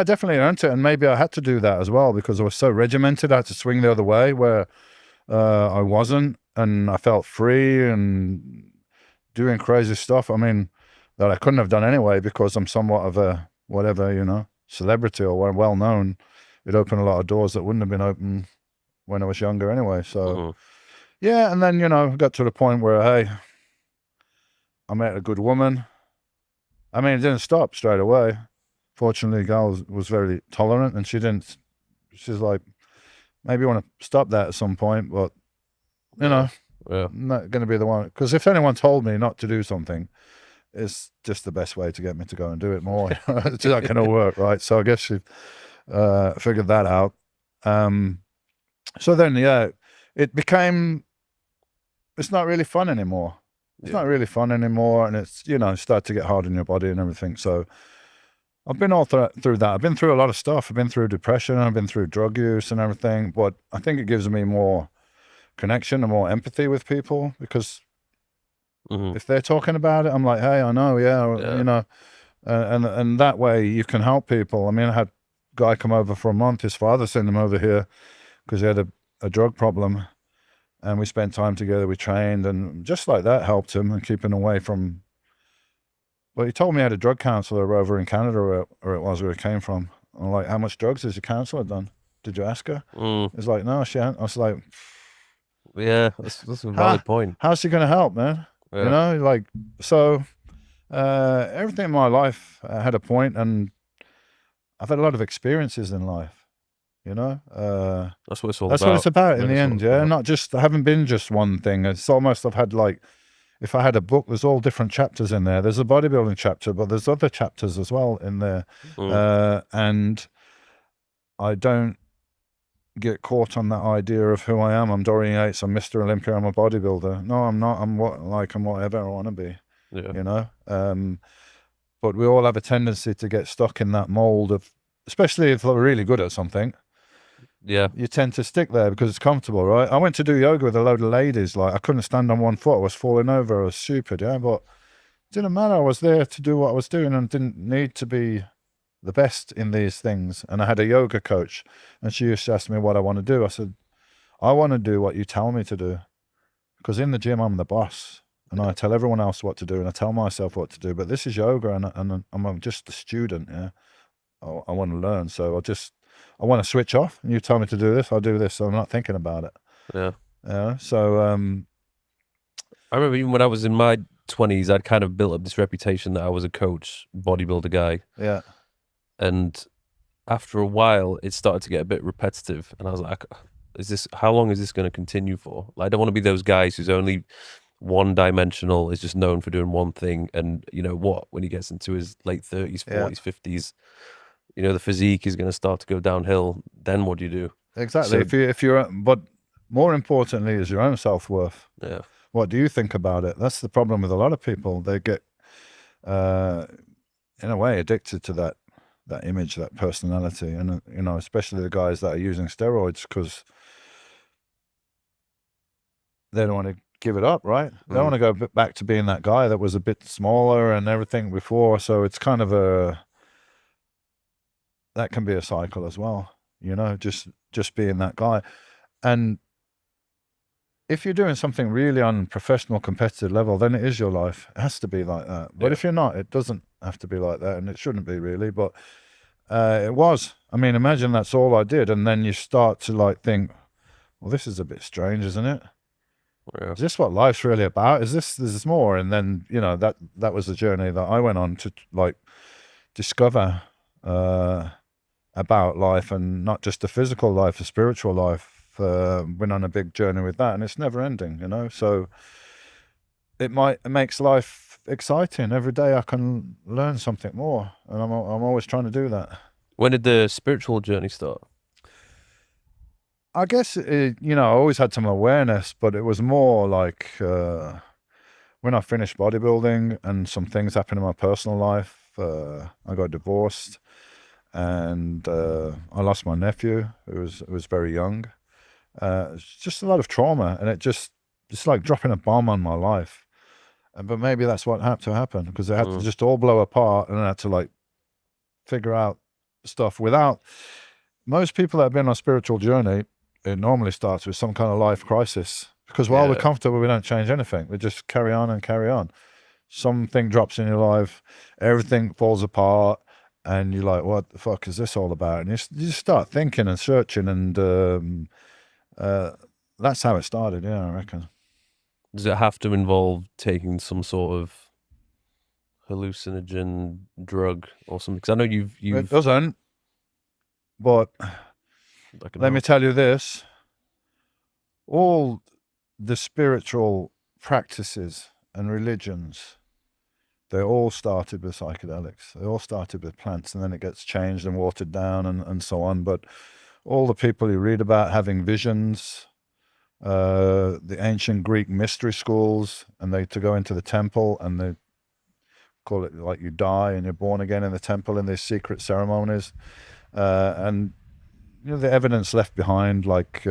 I definitely earned it, and maybe I had to do that as well because I was so regimented. I had to swing the other way where I wasn't, and I felt free and doing crazy stuff. I mean, that I couldn't have done anyway because I'm somewhat of a whatever, celebrity or well known. It opened a lot of doors that wouldn't have been open when I was younger anyway. So yeah, and then got to the point where hey, I met a good woman. I mean, it didn't stop straight away. Fortunately, the girl was very tolerant, and she didn't. She's like, maybe you want to stop that at some point, but I'm not going to be the one. Because if anyone told me not to do something, it's just the best way to get me to go and do it more. It's not going to work, right? So I guess she figured that out. So then, yeah, it became. It's not really fun anymore. It's not really fun anymore, and it's start to get hard on your body and everything. So I've been all through that. I've been through a lot of stuff. I've been through depression. I've been through drug use and everything. But I think it gives me more connection and more empathy with people because if they're talking about it, I'm like, hey, I know, and that way you can help people. I mean, I had a guy come over for a month. His father sent him over here because he had a drug problem, and we spent time together. We trained, and just like that helped him and keeping away from. Well, he told me he had a drug counselor over in Canada, or it was where he came from. I'm like, how much drugs has your counselor done? Did you ask her? He's like, no, she hadn't. I was like, yeah, that's a valid point. How's she going to help, man? Yeah. So everything in my life had a point, and I've had a lot of experiences in life. That's what it's all that's about. what it's about in the That's end. Yeah, not just I haven't been just one thing. It's almost I've had like. If I had a book, there's all different chapters in there. There's a bodybuilding chapter, but there's other chapters as well in there. And I don't get caught on that idea of who I am. I'm Dorian Yates. I'm Mr. Olympia. I'm a bodybuilder. No, I'm not. I'm whatever I want to be. Yeah. But we all have a tendency to get stuck in that mold of, especially if we're really good at something. Yeah. You tend to stick there because it's comfortable, right? I went to do yoga with a load of ladies. Like I couldn't stand on one foot. I was falling over. I was stupid, yeah. But it didn't matter. I was there to do what I was doing and didn't need to be the best in these things. And I had a yoga coach, and she used to ask me what I want to do. I said, I want to do what you tell me to do, because in the gym I'm the boss, and I tell everyone else what to do, and I tell myself what to do. But this is yoga, and I'm just a student. Yeah, I want to learn, so I want to switch off, and you tell me to do this, I'll do this. So I'm not thinking about it. Yeah. So I remember even when I was in my 20s, I'd kind of built up this reputation that I was a coach, bodybuilder guy. Yeah. And after a while, it started to get a bit repetitive, and I was like, how long is this going to continue for? Like, I don't want to be those guys who's only one-dimensional, is just known for doing one thing, and when he gets into his late 30s, 40s, 50s, the physique is going to start to go downhill. Then what do you do? Exactly. So, but more importantly is your own self-worth. Yeah. What do you think about it? That's the problem with a lot of people. They get, in a way, addicted to that image, that personality, and especially the guys that are using steroids because they don't want to give it up, right? They don't want to go back to being that guy that was a bit smaller and everything before. So it's kind of that can be a cycle as well, just being that guy. And if you're doing something really on professional competitive level, then it is your life. It has to be like that. But if you're not, it doesn't have to be like that, and it shouldn't be really. But it was. I mean, imagine that's all I did, and then you start to think, well, this is a bit strange, isn't it? Yeah. Is this what life's really about? Is this more? And then that was the journey that I went on to discover about life, and not just the physical life, the spiritual life. Went on a big journey with that, and it's never ending, so it makes life exciting. Every day I can learn something more, and I'm always trying to do that. When did the spiritual journey start? I guess I always had some awareness, but it was more like when I finished bodybuilding and some things happened in my personal life. I got divorced, and I lost my nephew who was very young. It's just a lot of trauma, and it's like dropping a bomb on my life. But maybe that's what had to happen, because it had to just all blow apart, and I had to figure out stuff without most people that have been on a spiritual journey. It normally starts with some kind of life crisis, because while we're Yeah. comfortable, we don't change anything. We just carry on and carry on. Something drops in your life, everything falls apart, and you're like, what the fuck is this all about? And you just start thinking and searching, and that's how it started. Yeah, I reckon. Does it have to involve taking some sort of hallucinogen drug or something? Because I know It you've doesn't, but let me tell you this: all the spiritual practices and religions, they all started with psychedelics. They all started with plants, and then it gets changed and watered down and so on. But all the people you read about having visions, the ancient Greek mystery schools, and they to go into the temple, and they call it like you die and you're born again in the temple in these secret ceremonies, and the evidence left behind, like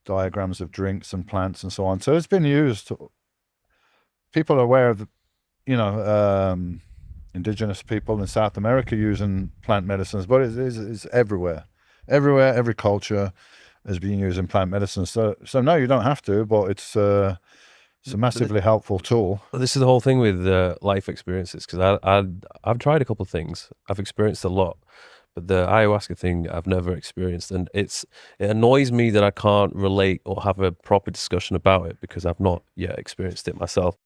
diagrams of drinks and plants and so on. So it's been used. People are aware of, indigenous people in South America using plant medicines, but it's everywhere. Everywhere, every culture is being using plant medicines. So no, you don't have to, but it's a massively helpful tool. This is the whole thing with life experiences, because I've tried a couple of things. I've experienced a lot, but the ayahuasca thing I've never experienced, and it annoys me that I can't relate or have a proper discussion about it because I've not yet experienced it myself.